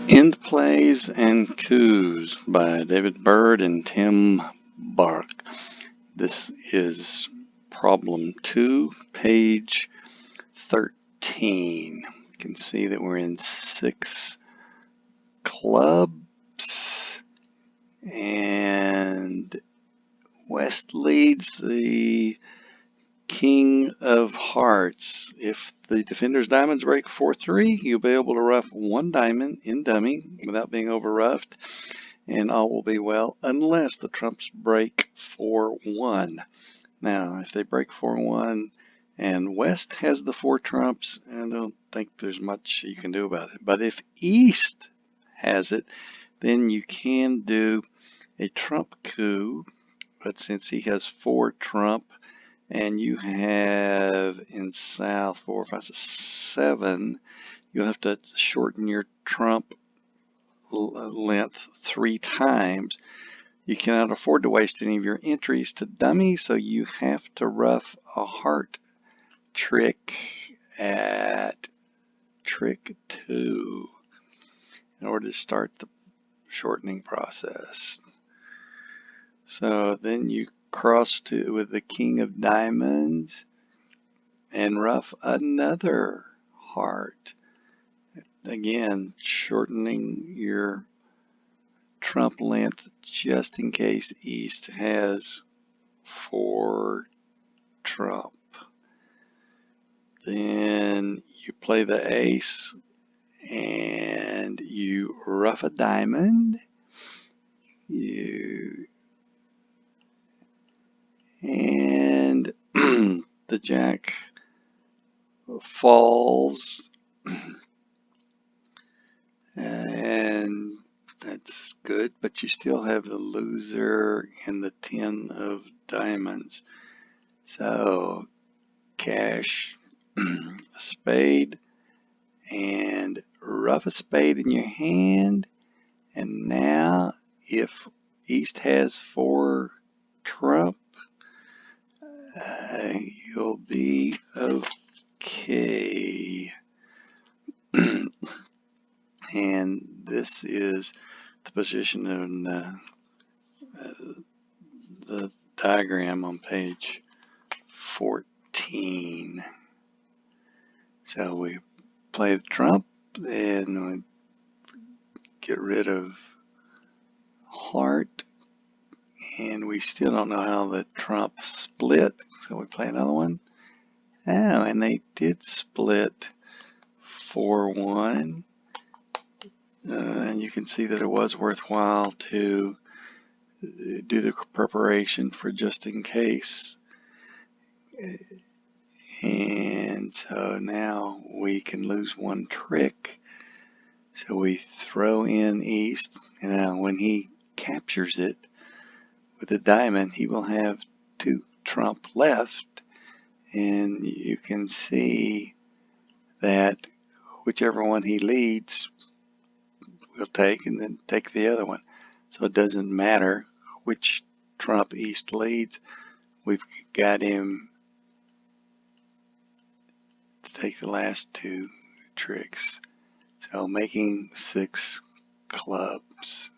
Endplays and Coups by David Bird and Tim Bourke. This is problem 2, page 13. You can see that we're in 6 clubs, and West leads the King of Hearts. If the defender's diamonds break 4-3, you'll be able to rough 1 diamond in dummy without being over-roughed, and all will be well unless the trumps break 4-1. Now, if they break 4-1 and West has the 4 trumps, I don't think there's much you can do about it. But if East has it, then you can do a trump coup. But since he has 4 trump, and you have in South 4, 5, 6, 7, you'll have to shorten your trump length 3 times. You cannot afford to waste any of your entries to dummy, so you have to rough a heart trick at trick 2 in order to start the shortening process. So then you cross with the King of Diamonds and rough another heart. Again, shortening your trump length just in case East has 4 trump. Then you play the ace and you rough a diamond. And the jack falls, and that's good, but you still have the loser in the 10 of diamonds. So cash a spade and rough a spade in your hand, and now if East has 4 trump, you'll be okay. And this is the position in the diagram on page 14. So we play the trump and we get rid of heart, and we still don't know how the trump split, so we play another one. Oh, and they did split 4-1. And you can see that it was worthwhile to do the preparation for just in case. And so now we can lose 1 trick. So we throw in East, and now when he captures it with a diamond, he will have 2 trump left, and you can see that whichever one he leads we'll take, and then take the other one. So it doesn't matter which trump East leads, we've got him to take the last 2 tricks. So making 6 clubs.